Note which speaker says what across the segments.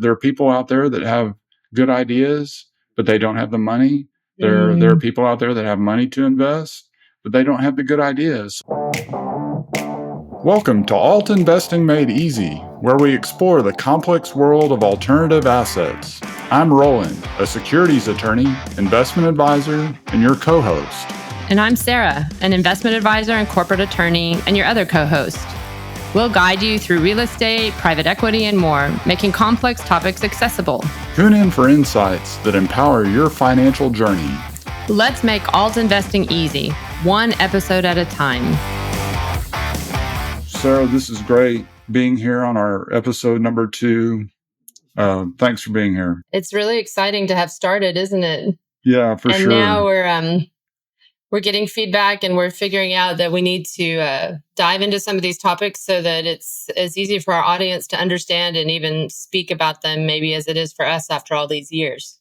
Speaker 1: There are people out there that have good ideas, but they don't have the money. There are people out there that have money to invest, but they don't have the good ideas. Welcome to Alt Investing Made Easy, where we explore the complex world of alternative assets. I'm Roland, a securities attorney, investment advisor, and your co-host.
Speaker 2: And I'm Sarah, an investment advisor and corporate attorney, and your other co-host. We'll guide you through real estate, private equity, and more, making complex topics accessible.
Speaker 1: Tune in for insights that empower your financial journey.
Speaker 2: Let's make alt investing easy, one episode at a time.
Speaker 1: Sarah, this is great being here on our episode number 2. Thanks for being here.
Speaker 2: It's really exciting to have started, isn't it?
Speaker 1: Yeah, for sure.
Speaker 2: And now we're getting feedback, and we're figuring out that we need to dive into some of these topics so that it's as easy for our audience to understand and even speak about them maybe as it is for us after all these years.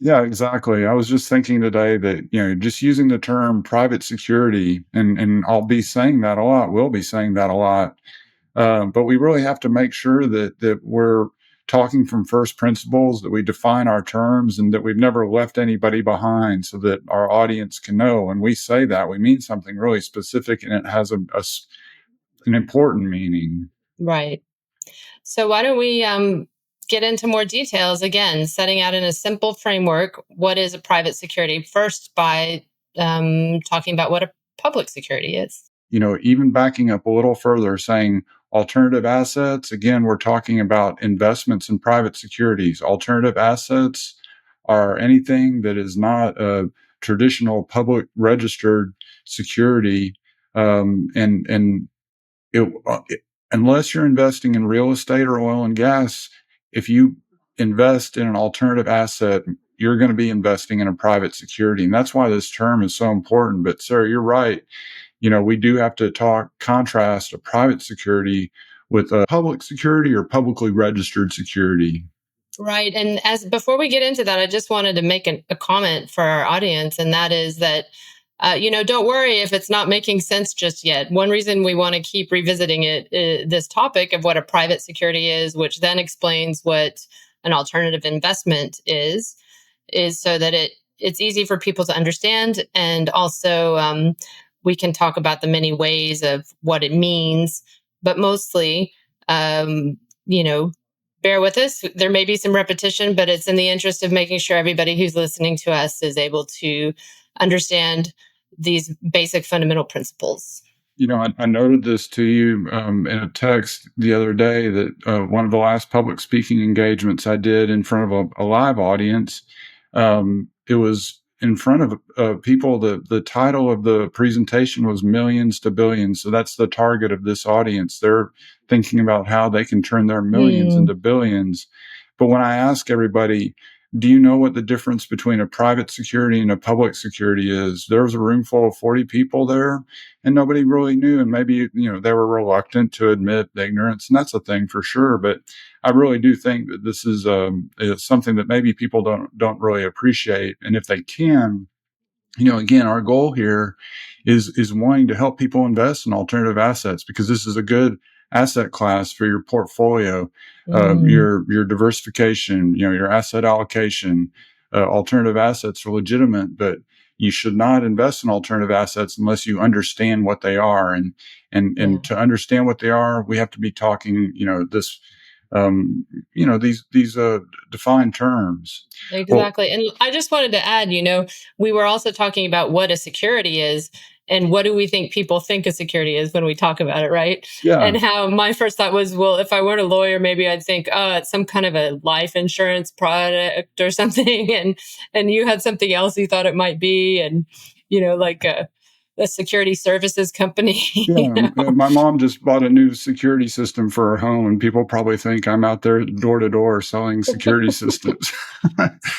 Speaker 1: Yeah, exactly. I was just thinking today that, just using the term private security, and I'll be saying that a lot, we'll be saying that a lot, but we really have to make sure that we're talking from first principles, that we define our terms, and that we've never left anybody behind, so that our audience can know when we say that we mean something really specific and it has an important meaning.
Speaker 2: Right. So why don't we get into more details, again, setting out in a simple framework, what is a private security, first by talking about what a public security is.
Speaker 1: Even backing up a little further, saying alternative assets, again, we're talking about investments in private securities. Alternative assets are anything that is not a traditional public registered security. Unless you're investing in real estate or oil and gas, if you invest in an alternative asset, you're going to be investing in a private security. And that's why this term is so important. But Sarah, you're right. We do have to contrast a private security with a public security or publicly registered security.
Speaker 2: Right. And before we get into that, I just wanted to make a comment for our audience, and that is that, don't worry if it's not making sense just yet. One reason we want to keep revisiting this topic of what a private security is, which then explains what an alternative investment is so that it's easy for people to understand, and also we can talk about the many ways of what it means, but mostly, bear with us. There may be some repetition, but it's in the interest of making sure everybody who's listening to us is able to understand these basic fundamental principles.
Speaker 1: I noted this to you in a text the other day that one of the last public speaking engagements I did in front of a live audience, it was in front of people. The title of the presentation was Millions to Billions. So that's the target of this audience. They're thinking about how they can turn their millions into billions. But when I ask everybody, do you know what the difference between a private security and a public security is? There was a room full of 40 people there, and nobody really knew. And maybe, they were reluctant to admit ignorance, and that's a thing for sure. But I really do think that this is something that maybe people don't really appreciate. And if they can, again, our goal here is wanting to help people invest in alternative assets, because this is a good asset class for your portfolio, your diversification, your asset allocation. Alternative assets are legitimate, but you should not invest in alternative assets unless you understand what they are. And to understand what they are, we have to be talking, these defined terms.
Speaker 2: Exactly. And I just wanted to add, we were also talking about what a security is and what do we think people think a security is when we talk about it, right?
Speaker 1: Yeah.
Speaker 2: And how my first thought was, well, if I weren't a lawyer, maybe I'd think, oh, it's some kind of a life insurance product or something. And you had something else you thought it might be. And, like a security services company.
Speaker 1: Yeah, my mom just bought a new security system for her home, and people probably think I'm out there door to door selling security systems.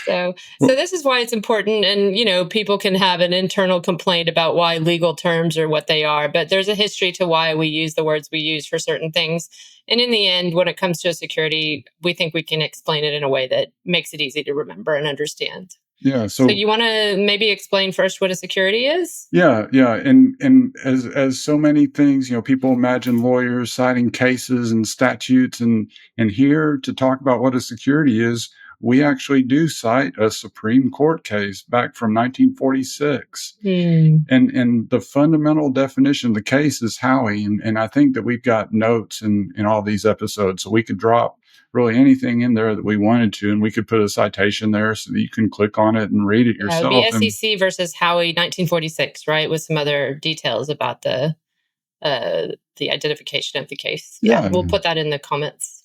Speaker 2: So this is why it's important. And, people can have an internal complaint about why legal terms are what they are, but there's a history to why we use the words we use for certain things. And in the end, when it comes to a security, we think we can explain it in a way that makes it easy to remember and understand.
Speaker 1: Yeah.
Speaker 2: So you want to maybe explain first what a security is?
Speaker 1: Yeah, and as so many things, people imagine lawyers citing cases and statutes, and here to talk about what a security is, we actually do cite a Supreme Court case back from 1946, and the fundamental definition of the case is Howey, and I think that we've got notes in all these episodes, so we could drop really anything in there that we wanted to, and we could put a citation there so that you can click on it and read it
Speaker 2: Yeah, it would be
Speaker 1: yourself. And
Speaker 2: SEC versus Howey, 1946, right? With some other details about the identification of the case. Yeah, we'll put that in the comments.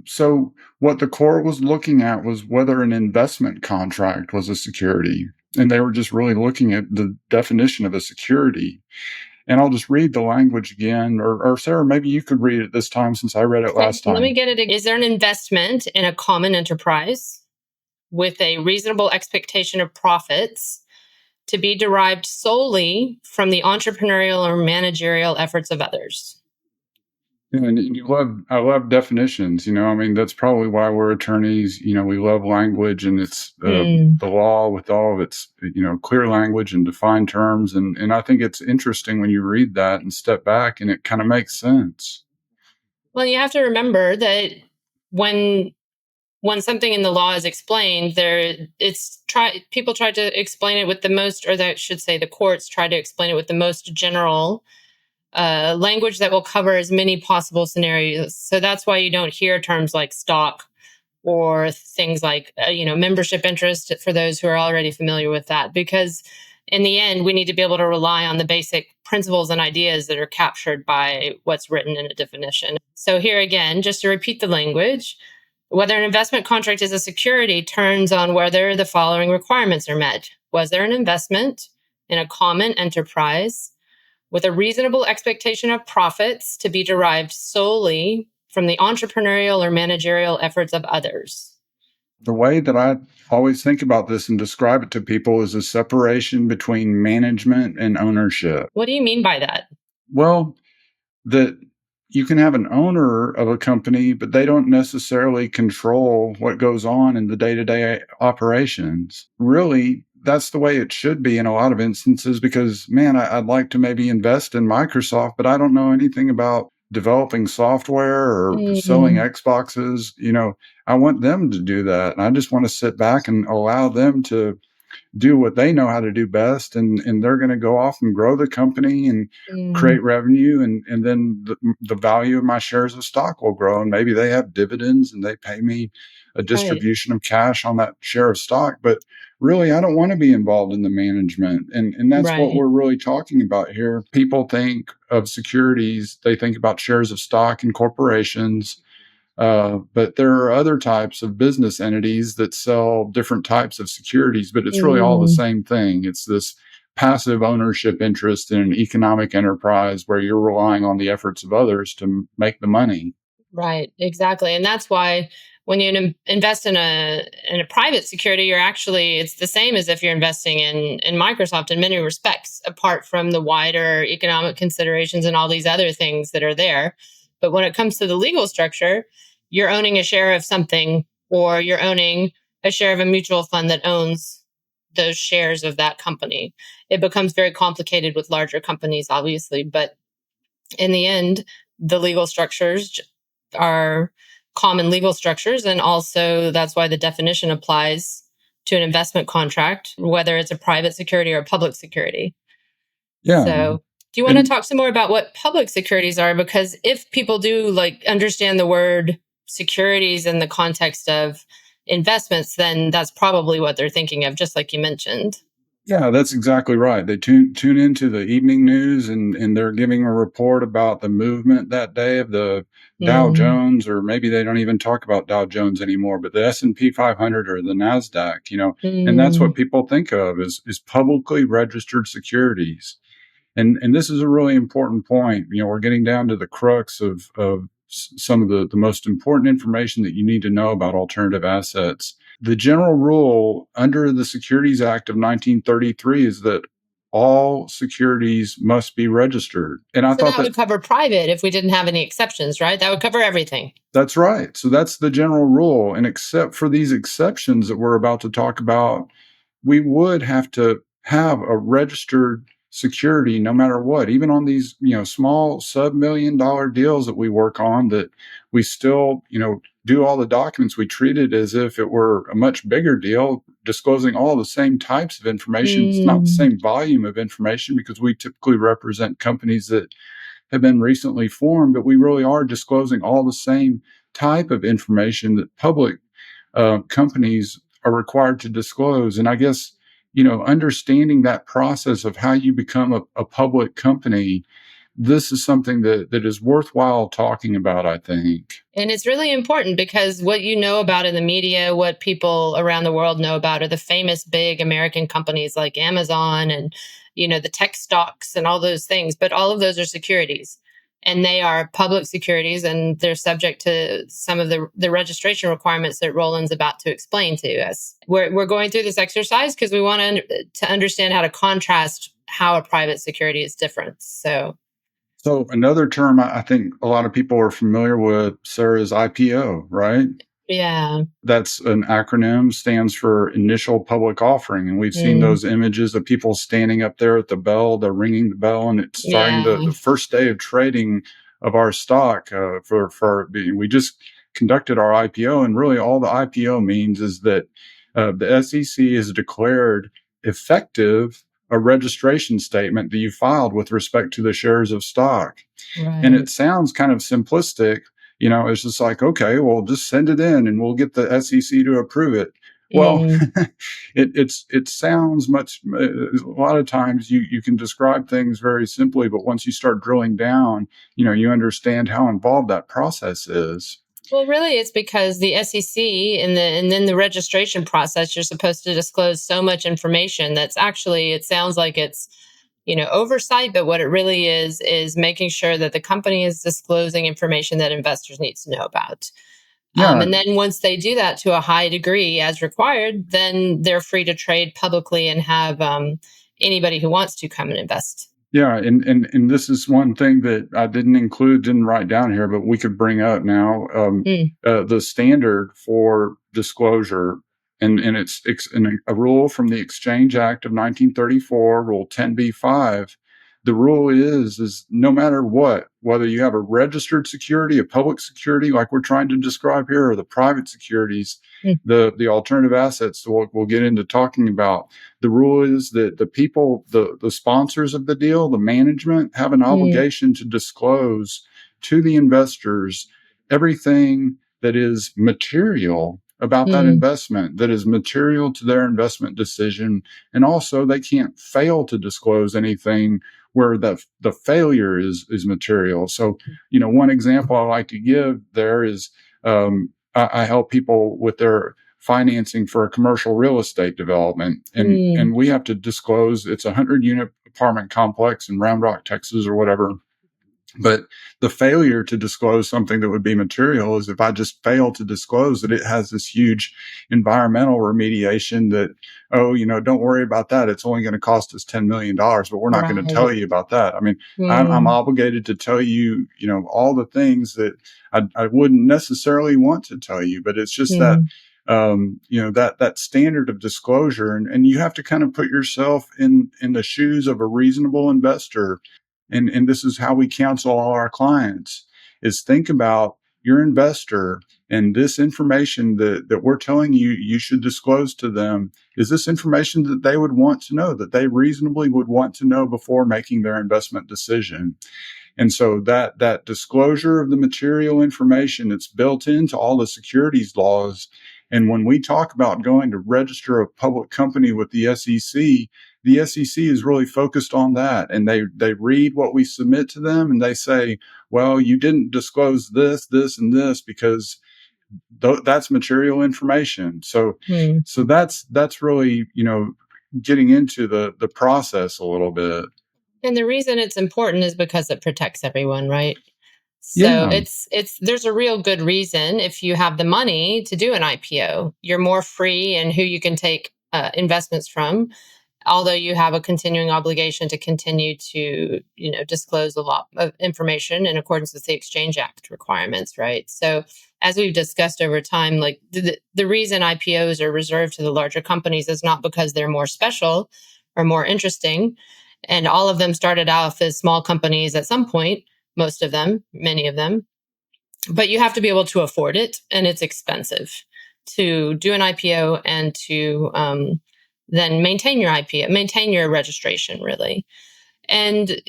Speaker 1: So what the court was looking at was whether an investment contract was a security, and they were just really looking at the definition of a security. And I'll just read the language again, or Sarah, maybe you could read it this time since I read it last time.
Speaker 2: Let me get it. Is there an investment in a common enterprise with a reasonable expectation of profits to be derived solely from the entrepreneurial or managerial efforts of others?
Speaker 1: Yeah, and I love definitions. I mean, that's probably why we're attorneys. We love language, and it's the law with all of its, clear language and defined terms. And I think it's interesting when you read that and step back, and it kind of makes sense.
Speaker 2: Well, you have to remember that when something in the law is explained, people try to explain it with the most, or that should say the courts try to explain it with the most general language that will cover as many possible scenarios. So that's why you don't hear terms like stock or things like membership interest for those who are already familiar with that, because in the end we need to be able to rely on the basic principles and ideas that are captured by what's written in a definition. So here again, just to repeat the language, whether an investment contract is a security turns on whether the following requirements are met. Was there an investment in a common enterprise with a reasonable expectation of profits to be derived solely from the entrepreneurial or managerial efforts of others?
Speaker 1: The way that I always think about this and describe it to people is a separation between management and ownership.
Speaker 2: What do you mean by that?
Speaker 1: Well, that you can have an owner of a company, but they don't necessarily control what goes on in the day-to-day operations. Really, that's the way it should be in a lot of instances, because, man, I'd like to maybe invest in Microsoft, but I don't know anything about developing software or selling Xboxes. I want them to do that. And I just want to sit back and allow them to do what they know how to do best, and they're going to go off and grow the company and create revenue, and then the value of my shares of stock will grow, and maybe they have dividends and they pay me a distribution of cash on that share of stock. But really, I don't want to be involved in the management, and that's what we're really talking about here. People think of securities, they think about shares of stock in corporations. But there are other types of business entities that sell different types of securities, but it's really all the same thing. It's this passive ownership interest in an economic enterprise where you're relying on the efforts of others to make the money.
Speaker 2: Right, exactly. And that's why when you invest in a private security, it's the same as if you're investing in Microsoft in many respects, apart from the wider economic considerations and all these other things that are there. But when it comes to the legal structure, you're owning a share of something, or you're owning a share of a mutual fund that owns those shares of that company. It becomes very complicated with larger companies, obviously, but in the end, the legal structures are common legal structures. And also that's why the definition applies to an investment contract, whether it's a private security or a public security.
Speaker 1: Yeah.
Speaker 2: So do you want to talk some more about what public securities are? Because if people do understand the word securities in the context of investments, then that's probably what they're thinking of, just like you mentioned.
Speaker 1: Yeah, that's exactly right. They tune into the evening news, and they're giving a report about the movement that day of the Dow Jones, or maybe they don't even talk about Dow Jones anymore, but the S&P 500 or the NASDAQ, and that's what people think of is publicly registered securities. And this is a really important point. We're getting down to the crux of some of the most important information that you need to know about alternative assets. The general rule under the Securities Act of 1933 is that all securities must be registered. And I
Speaker 2: So
Speaker 1: thought
Speaker 2: that
Speaker 1: that
Speaker 2: would cover private if we didn't have any exceptions, right? That would cover everything.
Speaker 1: that's right. So that's the general rule. And except for these exceptions that we're about to talk about, we would have to have a registered security no matter what, even on these, small sub-$1 million deals that we work on, that we still, do all the documents. We treat it as if it were a much bigger deal, disclosing all the same types of information. It's not the same volume of information because we typically represent companies that have been recently formed, but we really are disclosing all the same type of information that public companies are required to disclose. And I guess, understanding that process of how you become a public company, this is something that is worthwhile talking about, I think.
Speaker 2: And it's really important because what you know about in the media, what people around the world know about are the famous big American companies like Amazon and, the tech stocks and all those things. But all of those are securities, and they are public securities, and they're subject to some of the registration requirements that Roland's about to explain to us. We're going through this exercise because we want to understand how to contrast how a private security is different.
Speaker 1: So another term I think a lot of people are familiar with, Sarah, is IPO, right?
Speaker 2: Yeah.
Speaker 1: That's an acronym, stands for initial public offering. And we've seen those images of people standing up there at the bell, they're ringing the bell, and it's starting
Speaker 2: Yeah.
Speaker 1: the first day of trading of our stock. We just conducted our IPO, and really all the IPO means is that the SEC has declared effective a registration statement that you filed with respect to the shares of stock. And
Speaker 2: Right.
Speaker 1: it sounds kind of simplistic. It's just like, okay, well, just send it in and we'll get the SEC to approve it. Well, it sounds much. A lot of times you can describe things very simply, but once you start drilling down, you understand how involved that process is.
Speaker 2: Well, really, it's because the SEC and then the registration process, you're supposed to disclose so much information that's actually, it sounds like it's, oversight, but what it really is making sure that the company is disclosing information that investors need to know about.
Speaker 1: Yeah,
Speaker 2: And then once they do that to a high degree as required, then they're free to trade publicly and have anybody who wants to come and invest.
Speaker 1: Yeah, and this is one thing that I didn't write down here, but we could bring up now.
Speaker 2: Mm,
Speaker 1: The standard for disclosure, and it's a rule from the Exchange Act of 1934, Rule 10b-5. The rule is no matter what, whether you have a registered security, a public security, like we're trying to describe here, or the private securities,
Speaker 2: mm,
Speaker 1: the alternative assets that we'll get into talking about. The rule is that the people, the sponsors of the deal, the management, have an
Speaker 2: mm,
Speaker 1: obligation to disclose to the investors everything that is material about that
Speaker 2: mm,
Speaker 1: investment, that is material to their investment decision. And also, they can't fail to disclose anything where the failure is material. So, one example I like to give there is I help people with their financing for a commercial real estate development, and
Speaker 2: mm.
Speaker 1: we have to disclose it's a 100-unit apartment complex in Round Rock, Texas, or whatever. But the failure to disclose something that would be material is if I just fail to disclose that it has this huge environmental remediation that, oh, don't worry about that. It's only going to cost us $10 million, but we're not going to tell
Speaker 2: Right.
Speaker 1: you about that. I mean, I'm
Speaker 2: Mm,
Speaker 1: obligated to tell you, all the things that I wouldn't necessarily want to tell you, but it's just that,
Speaker 2: mm,
Speaker 1: that standard of disclosure. And you have to kind of put yourself in the shoes of a reasonable investor. And this is how we counsel all our clients is think about your investor and this information that we're telling you you should disclose to them. Is this information that they would want to know, that they reasonably would want to know before making their investment decision? And so that disclosure of the material information, it's built into all the securities laws. And when we talk about going to register a public company with the SEC is really focused on that. And they read what we submit to them and they say, well, you didn't disclose this, this, and this because that's material information. So
Speaker 2: mm.
Speaker 1: so that's really, getting into the process a little bit.
Speaker 2: And the reason it's important is because it protects everyone, right? So
Speaker 1: Yeah.
Speaker 2: it's there's a real good reason if you have the money to do an IPO, you're more free in who you can take investments from. although you have a continuing obligation to continue to, disclose a lot of information in accordance with the Exchange Act requirements, right? So as we've discussed over time, like the reason IPOs are reserved to the larger companies is not because they're more special or more interesting. And all of them started off as small companies at some point, most of them, many of them. But you have to be able to afford it, and it's expensive to do an IPO and to then maintain your IPO, maintain your registration, really. And,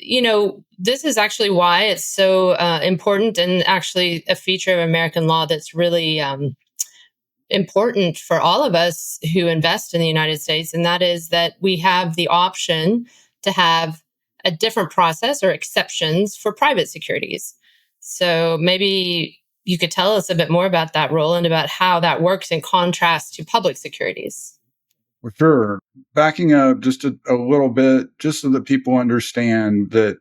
Speaker 2: this is actually why it's so important, and actually a feature of American law that's really important for all of us who invest in the United States. And that is that we have the option to have a different process or exceptions for private securities. So maybe you could tell us a bit more about that, Roland, about how that works in contrast to public securities.
Speaker 1: For sure. Backing up just a little bit, just so that people understand that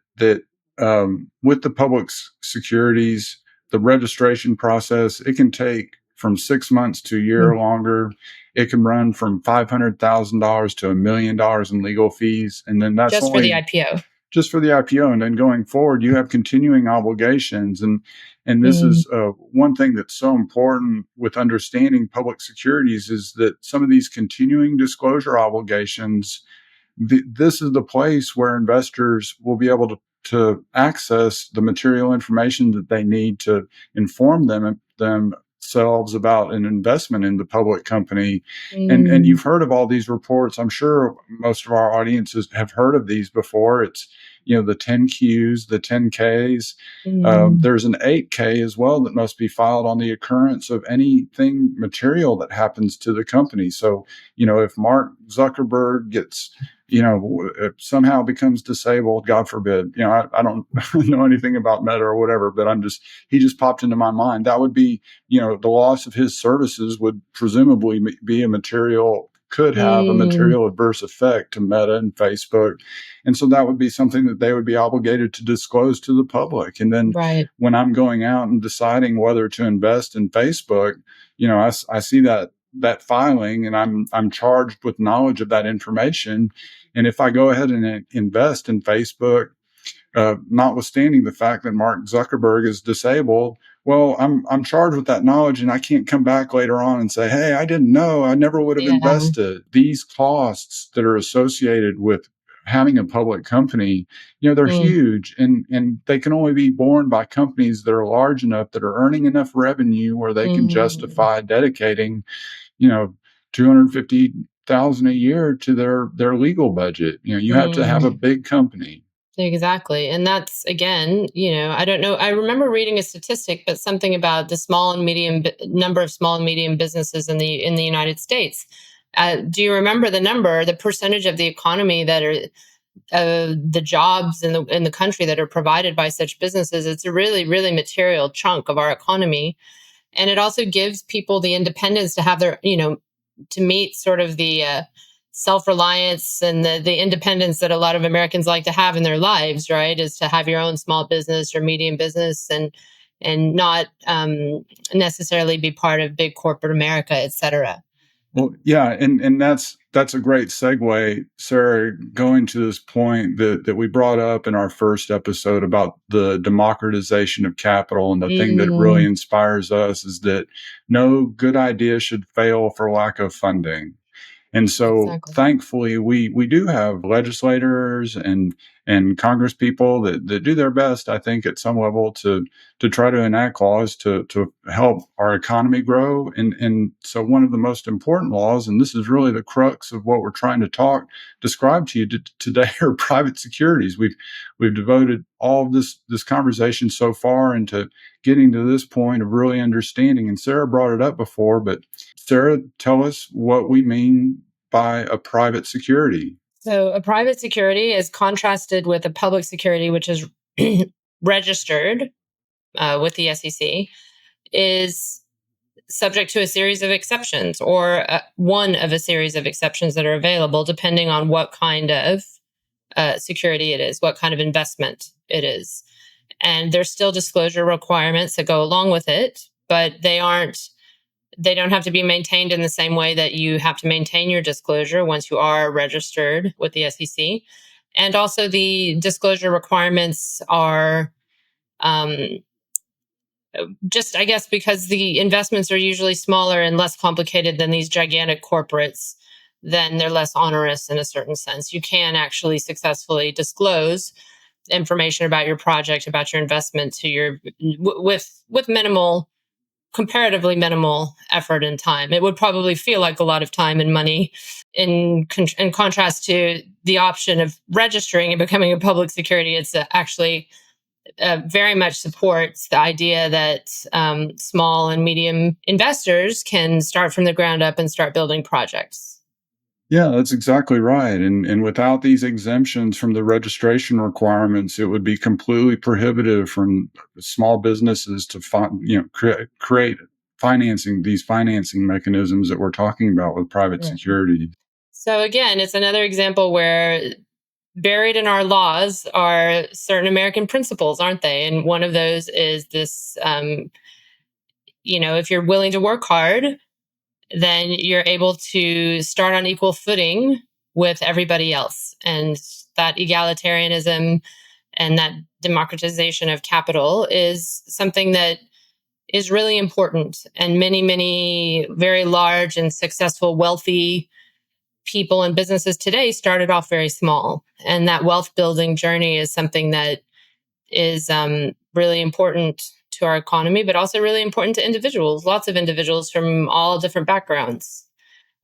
Speaker 1: with the public securities, the registration process, it can take from 6 months to a year longer. It can run from $500,000 to $1 million in legal fees, and then that's
Speaker 2: Just for the
Speaker 1: only
Speaker 2: IPO.
Speaker 1: just for the IPO. And then going forward, you have continuing obligations. And this is one thing that's so important with understanding public securities is that some of these continuing disclosure obligations, this is the place where investors will be able to access the material information that they need to inform themselves about an investment in the public company. And you've heard of all these reports. I'm sure most of our audiences have heard of these before. It's, the 10Qs, the 10Ks. There's an 8K as well that must be filed on the occurrence of anything material that happens to the company. So, if Mark Zuckerberg gets, somehow becomes disabled, God forbid, I don't know anything about Meta or whatever, but he just popped into my mind. That would be, the loss of his services would presumably be could have a material adverse effect to Meta and Facebook. And so that would be something that they would be obligated to disclose to the public. And then when I'm going out and deciding whether to invest in Facebook, I see that filing, and I'm charged with knowledge of that information. And if I go ahead and invest in Facebook, notwithstanding the fact that Mark Zuckerberg is disabled, well, I'm charged with that knowledge, and I can't come back later on and say, hey, I didn't know, I never would have invested. These costs that are associated with having a public company, they're huge, and they can only be borne by companies that are large enough, that are earning enough revenue where they can justify dedicating, $250,000 a year to their legal budget. You have to have a big company.
Speaker 2: Exactly. And that's, again, I don't know. I remember reading a statistic, but something about the number of small and medium businesses in the United States. Do you remember the percentage of the economy that are the jobs in the country that are provided by such businesses? It's a really, really material chunk of our economy. And it also gives people the independence to have their, to meet sort of the self-reliance and the independence that a lot of Americans like to have in their lives, right? Is to have your own small business or medium business and not necessarily be part of big corporate America, et cetera.
Speaker 1: Well, yeah, and that's a great segue, Sarah, going to this point that we brought up in our first episode about the democratization of capital. And the thing that really inspires us is that no good idea should fail for lack of funding. And so thankfully, we do have legislators and Congress people that do their best, I think, at some level to try to enact laws to help our economy grow. And so one of the most important laws, and this is really the crux of what we're trying to describe to you today, are private securities. We've devoted all of this conversation so far into getting to this point of really understanding. And Sarah brought it up before, but Sarah, tell us what we mean by a private security.
Speaker 2: So a private security is contrasted with a public security, which is registered with the SEC, is subject to a series of exceptions, or one of a series of exceptions that are available depending on what kind of security it is, what kind of investment it is. And there's still disclosure requirements that go along with it, but they aren't They don't have to be maintained in the same way that you have to maintain your disclosure once you are registered with the SEC. And also, the disclosure requirements are um, just, I guess, because the investments are usually smaller and less complicated than these gigantic corporates, then they're less onerous in a certain sense. You can actually successfully disclose information about your project, about your investment to with minimal, comparatively minimal effort and time. It would probably feel like a lot of time and money in contrast to the option of registering and becoming a public security. It's actually very much supports the idea that small and medium investors can start from the ground up and start building projects.
Speaker 1: Yeah, that's exactly right. And without these exemptions from the registration requirements, it would be completely prohibitive from small businesses to create these financing mechanisms that we're talking about with private
Speaker 2: Right.
Speaker 1: securities.
Speaker 2: So again, it's another example where buried in our laws are certain American principles, aren't they? And one of those is this, if you're willing to work hard, then you're able to start on equal footing with everybody else. And that egalitarianism and that democratization of capital is something that is really important. And many, many very large and successful, wealthy people and businesses today started off very small. And that wealth building journey is something that is really important to our economy, but also really important to individuals, lots of individuals from all different backgrounds.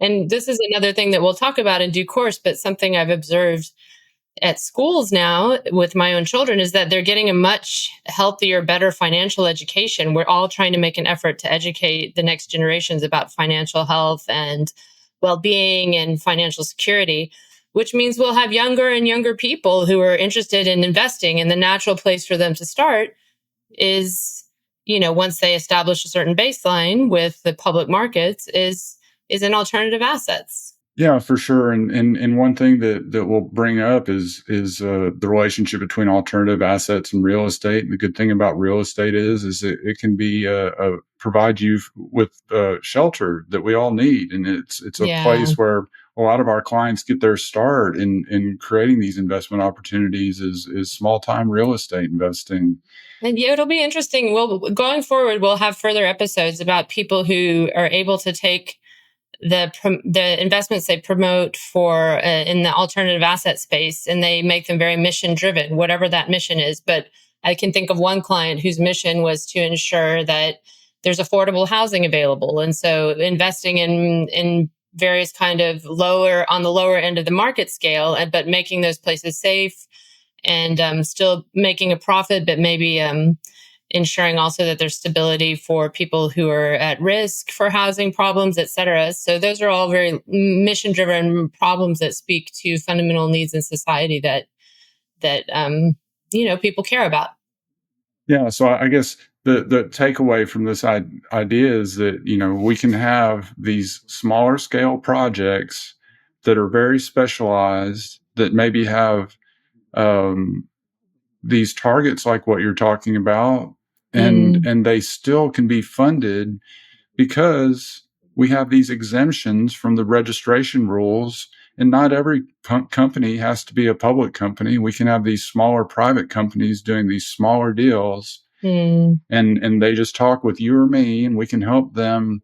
Speaker 2: And this is another thing that we'll talk about in due course, but something I've observed at schools now with my own children is that they're getting a much healthier, better financial education. We're all trying to make an effort to educate the next generations about financial health and well-being and financial security, which means we'll have younger and younger people who are interested in investing. And the natural place for them to start is, once they establish a certain baseline with the public markets, is in alternative assets.
Speaker 1: Yeah, for sure. And one thing that we'll bring up is the relationship between alternative assets and real estate. And the good thing about real estate is it can be provide you with shelter that we all need, and it's a
Speaker 2: Yeah.
Speaker 1: place where a lot of our clients get their start in creating these investment opportunities is small time real estate investing.
Speaker 2: And yeah, it'll be interesting. Well, going forward, we'll have further episodes about people who are able to take the investments they promote for in the alternative asset space, and they make them very mission driven, whatever that mission is. But I can think of one client whose mission was to ensure that there's affordable housing available, and so investing in various kind of on the lower end of the market scale, but making those places safe and still making a profit, but maybe ensuring also that there's stability for people who are at risk for housing problems, et cetera. So those are all very mission-driven problems that speak to fundamental needs in society that people care about.
Speaker 1: Yeah, so I guess the takeaway from this idea is that we can have these smaller scale projects that are very specialized that maybe have um, these targets like what you're talking about, and
Speaker 2: Mm,
Speaker 1: they still can be funded because we have these exemptions from the registration rules. And not every company has to be a public company. We can have these smaller private companies doing these smaller deals,
Speaker 2: mm,
Speaker 1: and they just talk with you or me, and we can help them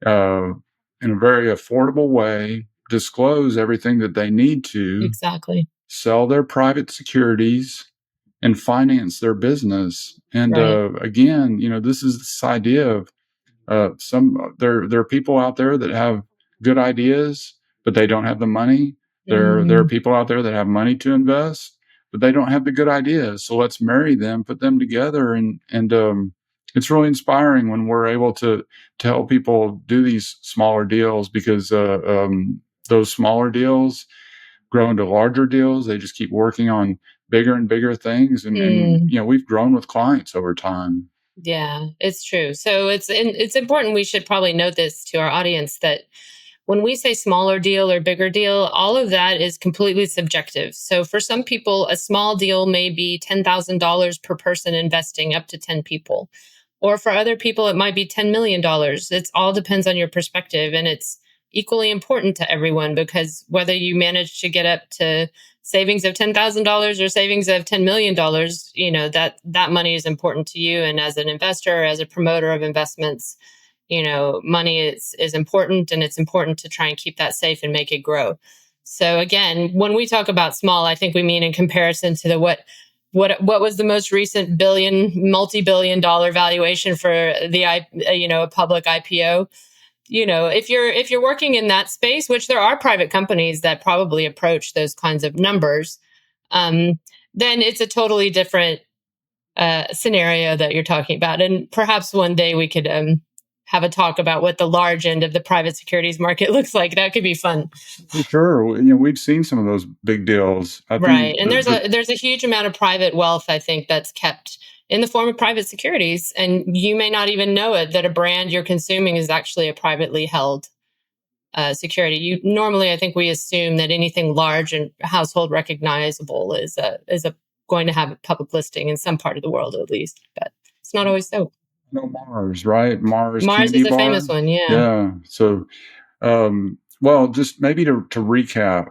Speaker 1: uh, in a very affordable way disclose everything that they need to
Speaker 2: exactly.
Speaker 1: sell their private securities and finance their business. And
Speaker 2: Right.
Speaker 1: again, this is this idea of there are people out there that have good ideas, but they don't have the money. There are
Speaker 2: Mm,
Speaker 1: people out there that have money to invest, but they don't have the good ideas. So let's marry them, put them together, and it's really inspiring when we're able to help people do these smaller deals, because those smaller deals grow into larger deals. They just keep working on bigger and bigger things, and
Speaker 2: mm.
Speaker 1: we've grown with clients over time.
Speaker 2: Yeah, it's true. So it's important. We should probably note this to our audience that when we say smaller deal or bigger deal, all of that is completely subjective. So for some people, a small deal may be $10,000 per person investing up to 10 people. Or for other people, it might be $10 million. It all depends on your perspective. And it's equally important to everyone, because whether you manage to get up to savings of $10,000 or savings of $10 million, that money is important to you. And as an investor, as a promoter of investments, money is important, and it's important to try and keep that safe and make it grow. So again, when we talk about small, I think we mean in comparison to the what was the most recent multi-billion dollar valuation for a public IPO. If you're working in that space, which there are private companies that probably approach those kinds of numbers, then it's a totally different scenario that you're talking about. And perhaps one day we could have a talk about what the large end of the private securities market looks like. That could be fun.
Speaker 1: For sure. We've seen some of those big deals. I
Speaker 2: Right.
Speaker 1: think
Speaker 2: And there's a huge amount of private wealth, I think, that's kept in the form of private securities. And you may not even know it, that a brand you're consuming is actually a privately held security. Normally, I think we assume that anything large and household recognizable is going to have a public listing in some part of the world, at least. But it's not always so.
Speaker 1: Mars, right? Mars
Speaker 2: Mars
Speaker 1: candy
Speaker 2: is a
Speaker 1: bar.
Speaker 2: famous one, yeah.
Speaker 1: Yeah. So, well, just maybe to recap,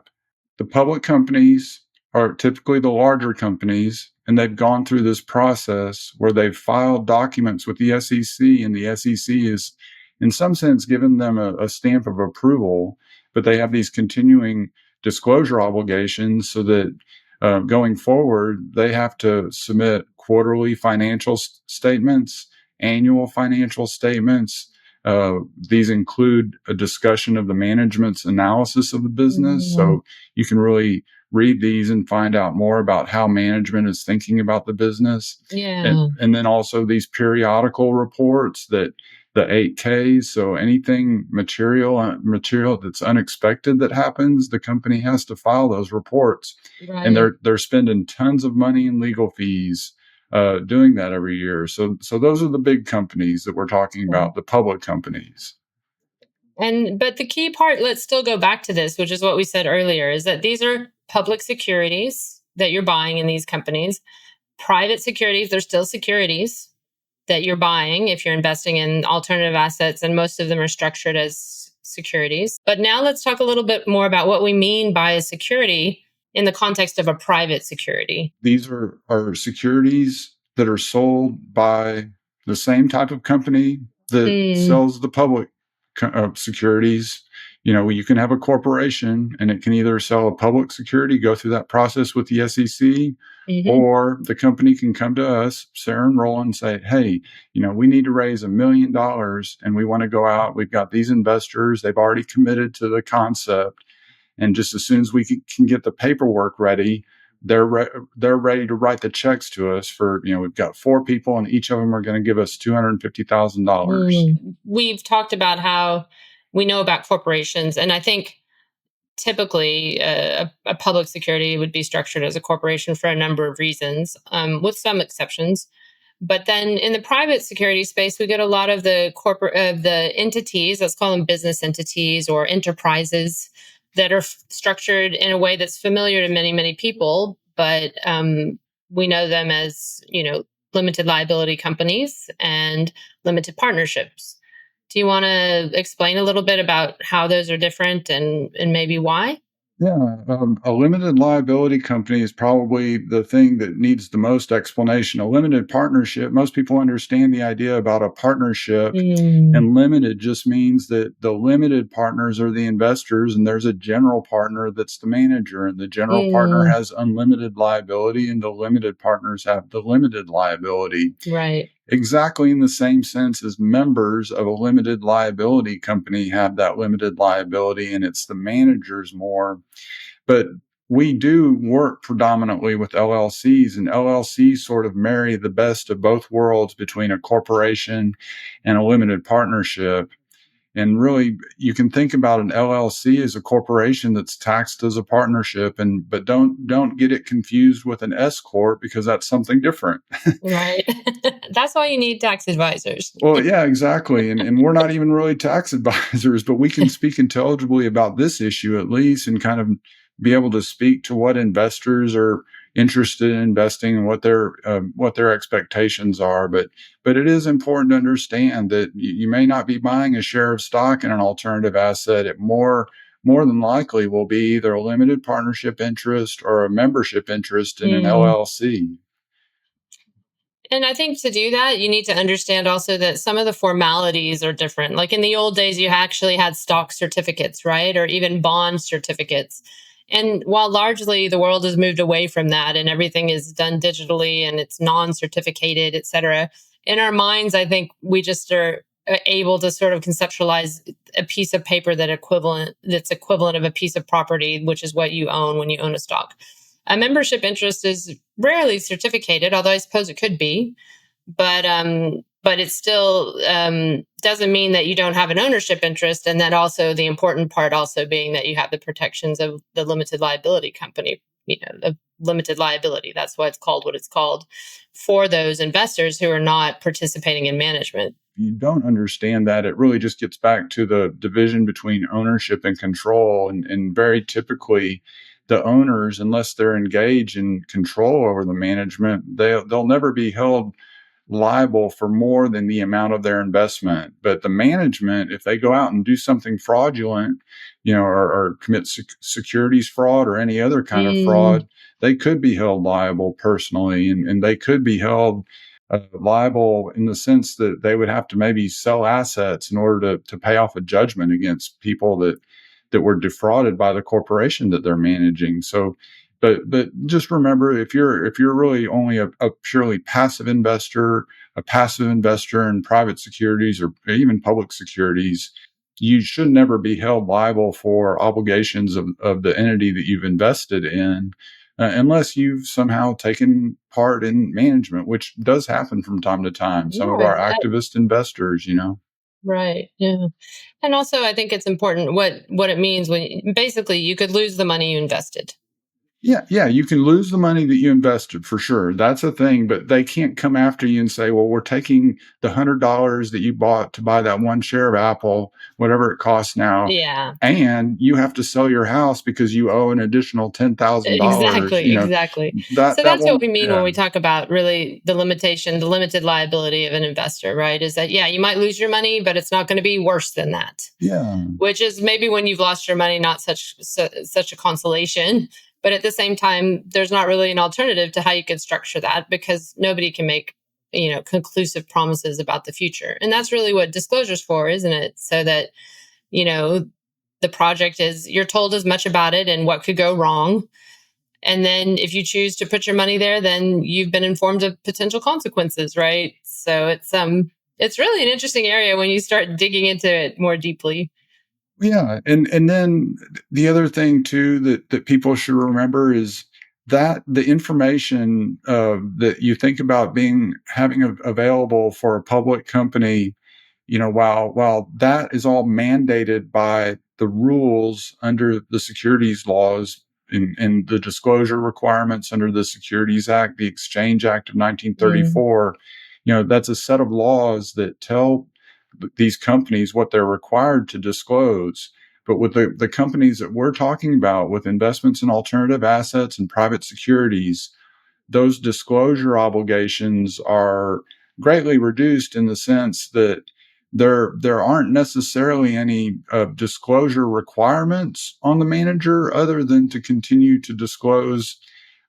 Speaker 1: the public companies are typically the larger companies, and they've gone through this process where they've filed documents with the SEC, and the SEC is, in some sense, given them a stamp of approval, but they have these continuing disclosure obligations so that going forward, they have to submit quarterly financial statements, annual financial statements. These include a discussion of the management's analysis of the business. So you can really read these and find out more about how management is thinking about the business.
Speaker 2: Yeah.
Speaker 1: And then also these periodical reports, that the 8Ks. So anything material that's unexpected that happens, the company has to file those reports.
Speaker 2: Right.
Speaker 1: And they're spending tons of money in legal fees doing that every year. So those are the big companies that we're talking about, the public companies.
Speaker 2: But the key part, let's still go back to this, which is what we said earlier, is that these are public securities that you're buying in these companies. Private securities, they're still securities that you're buying if you're investing in alternative assets, and most of them are structured as securities. But now let's talk a little bit more about what we mean by a security in the context of a private security.
Speaker 1: These are securities that are sold by the same type of company that sells the public securities. You can have a corporation, and it can either sell a public security, go through that process with the SEC, or the company can come to us, Sarah and Roland, and say, hey, we need to raise $1 million, and we want to go out. We've got these investors. They've already committed to the concept. And just as soon as we can get the paperwork ready, they're ready to write the checks to us for, we've got 4 people, and each of them are going to give us $250,000.
Speaker 2: We've talked about how we know about corporations, and I think typically a public security would be structured as a corporation for a number of reasons, with some exceptions. But then in the private security space, we get a lot of the the entities, let's call them business entities or enterprises, that are structured in a way that's familiar to many, many people, but we know them as, limited liability companies and limited partnerships. Do you want to explain a little bit about how those are different and maybe why?
Speaker 1: Yeah, a limited liability company is probably the thing that needs the most explanation. A limited partnership, most people understand the idea about a partnership, and limited just means that the limited partners are the investors, and there's a general partner that's the manager, and the general partner has unlimited liability, and the limited partners have the limited liability.
Speaker 2: Right.
Speaker 1: Exactly in the same sense as members of a limited liability company have that limited liability, and it's the managers more. But we do work predominantly with LLCs, and LLCs sort of marry the best of both worlds between a corporation and a limited partnership. And really, you can think about an LLC as a corporation that's taxed as a partnership, but don't get it confused with an S corp, because that's something different.
Speaker 2: Right. That's why you need tax advisors.
Speaker 1: Well, yeah, exactly. And we're not even really tax advisors, but we can speak intelligibly about this issue at least, and kind of be able to speak to what investors are, interested in investing and what their expectations are. But it is important to understand that you may not be buying a share of stock in an alternative asset. It more than likely will be either a limited partnership interest or a membership interest in an
Speaker 2: Mm.
Speaker 1: LLC.
Speaker 2: And I think to do that, you need to understand also that some of the formalities are different. Like in the old days, you actually had stock certificates, right? Or even bond certificates. And while largely the world has moved away from that and everything is done digitally and it's non-certificated, et cetera, in our minds, I think we just are able to sort of conceptualize a piece of paper that's equivalent of a piece of property, which is what you own when you own a stock. A membership interest is rarely certificated, although I suppose it could be, but it still doesn't mean that you don't have an ownership interest, and that also the important part also being that you have the protections of the limited liability company, the limited liability. That's why it's called what it's called for those investors who are not participating in management.
Speaker 1: You don't understand that, it really just gets back to the division between ownership and control. And very typically, the owners, unless they're engaged in control over the management, they'll never be held liable for more than the amount of their investment. But the management, if they go out and do something fraudulent, or commit securities fraud or any other kind of
Speaker 2: Mm,
Speaker 1: fraud, they could be held liable personally, and they could be held liable in the sense that they would have to maybe sell assets in order to pay off a judgment against people that were defrauded by the corporation that they're managing. So, but just remember, if you're really only a purely a passive investor in private securities or even public securities, you should never be held liable for obligations of the entity that you've invested in, unless you've somehow taken part in management, which does happen from time to time. Some of
Speaker 2: yeah,
Speaker 1: our activist investors.
Speaker 2: right. Yeah. And also, I think it's important what it means when basically you could lose the money you invested.
Speaker 1: Yeah, you can lose the money that you invested for sure. That's a thing, but they can't come after you and say, "Well, we're taking the $100 that you bought to buy that one share of Apple, whatever it costs now,
Speaker 2: Yeah.
Speaker 1: and you have to sell your house because you owe an additional $10,000."
Speaker 2: Exactly, exactly.
Speaker 1: That
Speaker 2: So
Speaker 1: that
Speaker 2: that's what
Speaker 1: won't.
Speaker 2: we mean when
Speaker 1: Yeah,
Speaker 2: we talk about really the limitation, the limited liability of an investor, right? Is that, yeah, you might lose your money, but it's not going to be worse than that,
Speaker 1: yeah,
Speaker 2: which is maybe when you've lost your money, not such a consolation. But at the same time, there's not really an alternative to how you could structure that because nobody can make, conclusive promises about the future. And that's really what disclosure's for, isn't it? So that, you know, the project is you're told as much about it and what could go wrong, and then if you choose to put your money there, then you've been informed of potential consequences, right? So it's really an interesting area when you start digging into it more deeply.
Speaker 1: yeah. And then the other thing too that people should remember is that the information that you think about being having available for a public company, while that is all mandated by the rules under the securities laws and the disclosure requirements under the Securities Act, the Exchange Act of
Speaker 2: Mm,
Speaker 1: 1934, that's a set of laws that tell these companies what they're required to disclose. But with the companies that we're talking about, with investments in alternative assets and private securities, those disclosure obligations are greatly reduced in the sense that there aren't necessarily any disclosure requirements on the manager other than to continue to disclose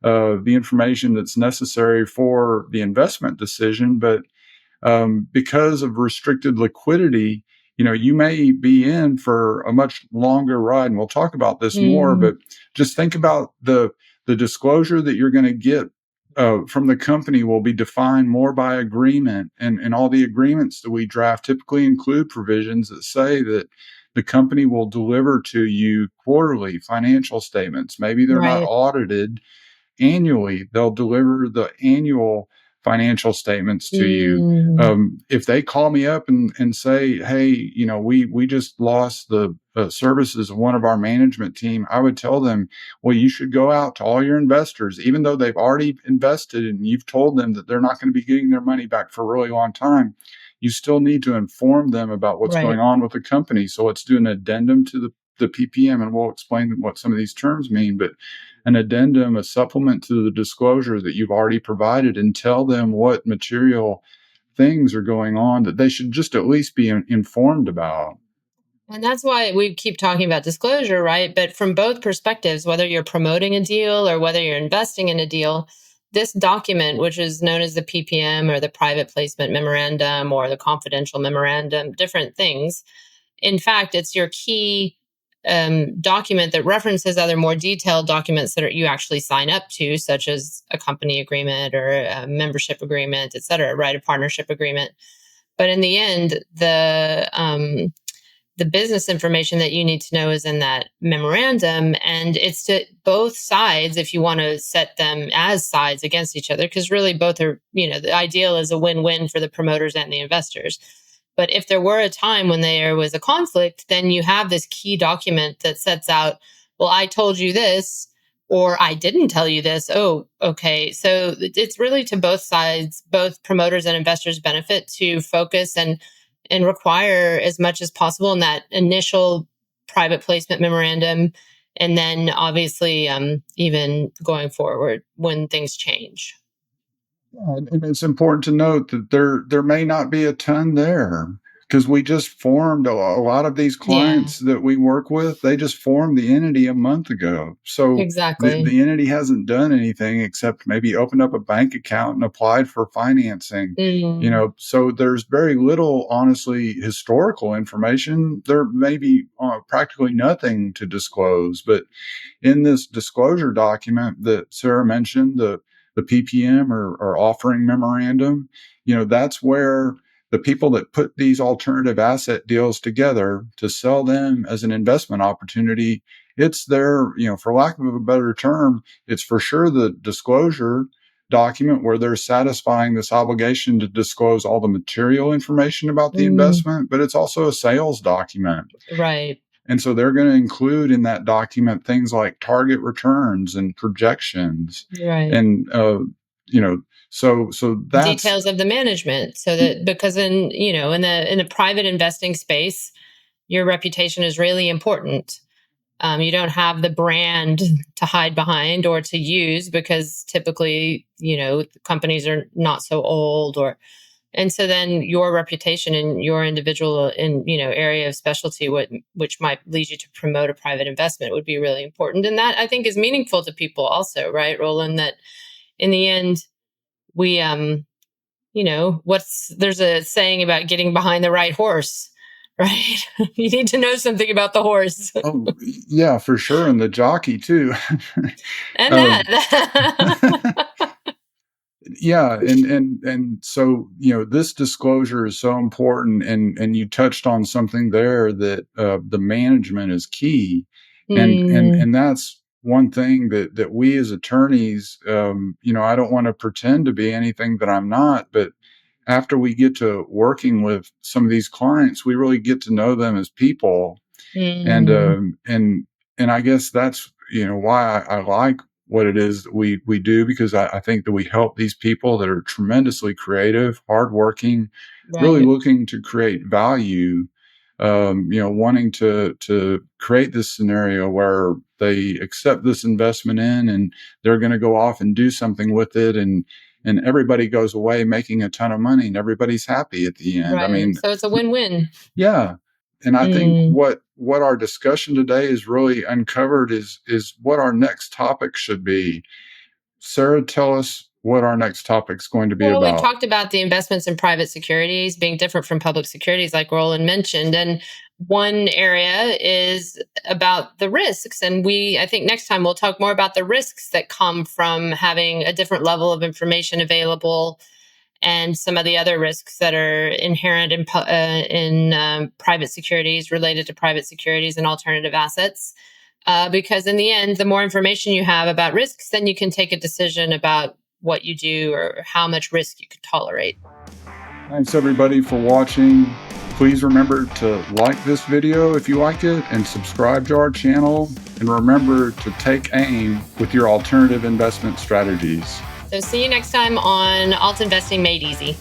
Speaker 1: the information that's necessary for the investment decision. But because of restricted liquidity, you may be in for a much longer ride. And we'll talk about this more,
Speaker 2: mm,
Speaker 1: but just think about the disclosure that you're going to get from the company will be defined more by agreement. And all the agreements that we draft typically include provisions that say that the company will deliver to you quarterly financial statements. Maybe they're not
Speaker 2: right.
Speaker 1: audited annually. They'll deliver the annual financial statements to you.
Speaker 2: Mm,
Speaker 1: If they call me up and say, "Hey, we just lost the services of one of our management team," I would tell them, "Well, you should go out to all your investors, even though they've already invested and you've told them that they're not going to be getting their money back for a really long time. You still need to inform them about what's going
Speaker 2: right.
Speaker 1: on with the company." So let's do an addendum to the PPM, and we'll explain what some of these terms mean. But an addendum, a supplement to the disclosure that you've already provided, and tell them what material things are going on that they should just at least be informed about.
Speaker 2: And that's why we keep talking about disclosure, right? But from both perspectives, whether you're promoting a deal or whether you're investing in a deal, this document, which is known as the PPM or the private placement memorandum or the confidential memorandum, different things. In fact, it's your key document that references other more detailed documents that you actually sign up to, such as a company agreement or a membership agreement, et cetera, right? A partnership agreement. But in the end, the business information that you need to know is in that memorandum, and it's to both sides if you want to set them as sides against each other, because really both are, the ideal is a win-win for the promoters and the investors. But if there were a time when there was a conflict, then you have this key document that sets out, well, I told you this, or I didn't tell you this. Oh, okay. So it's really to both sides, both promoters and investors benefit to focus and require as much as possible in that initial private placement memorandum. And then obviously, even going forward when things change.
Speaker 1: And it's important to note that there may not be a ton there, because we just formed a lot of these clients that we work with. They just formed the entity a month ago. So
Speaker 2: Exactly.
Speaker 1: the entity hasn't done anything except maybe opened up a bank account and applied for financing. So there's very little, honestly, historical information. There may be practically nothing to disclose, but in this disclosure document that Sarah mentioned, the PPM or offering memorandum, that's where the people that put these alternative asset deals together to sell them as an investment opportunity, it's their, for lack of a better term, it's for sure the disclosure document where they're satisfying this obligation to disclose all the material information about the investment, but it's also a sales document.
Speaker 2: Right.
Speaker 1: And so they're going to include in that document things like target returns and projections.
Speaker 2: Right.
Speaker 1: And, so that's
Speaker 2: details of the management, so that because in the private investing space, your reputation is really important. You don't have the brand to hide behind or to use, because typically, companies are not so old, and so then your reputation and your individual area of specialty, which might lead you to promote a private investment, would be really important. And that, I think, is meaningful to people also, right, Roland, that in the end, we, there's a saying about getting behind the right horse, right? You need to know something about the horse.
Speaker 1: Oh, yeah, for sure. And the jockey too.
Speaker 2: And that.
Speaker 1: Yeah. And so, this disclosure is so important. And you touched on something there that the management is key. And that's one thing that we as attorneys, I don't want to pretend to be anything that I'm not, but after we get to working with some of these clients, we really get to know them as people. And I guess that's, why I like what it is that we do, because I think that we help these people that are tremendously creative, hardworking, really looking to create value, wanting to create this scenario where they accept this investment in, and they're going to go off and do something with it. And everybody goes away making a ton of money and everybody's happy at the end.
Speaker 2: Right.
Speaker 1: I mean,
Speaker 2: so it's a win-win.
Speaker 1: Yeah. And I think what our discussion today is really uncovered is what our next topic should be. Sarah, tell us what our next topic is going to be
Speaker 2: Well,
Speaker 1: about.
Speaker 2: we've talked about the investments in private securities being different from public securities, like Roland mentioned. And one area is about the risks. And I think next time we'll talk more about the risks that come from having a different level of information available, and some of the other risks that are inherent in private securities, related to private securities and alternative assets. Because in the end, the more information you have about risks, then you can take a decision about what you do or how much risk you can tolerate.
Speaker 1: Thanks, everybody, for watching. Please remember to like this video if you like it, and subscribe to our channel. And remember to take aim with your alternative investment strategies.
Speaker 2: So see you next time on Alt Investing Made Easy.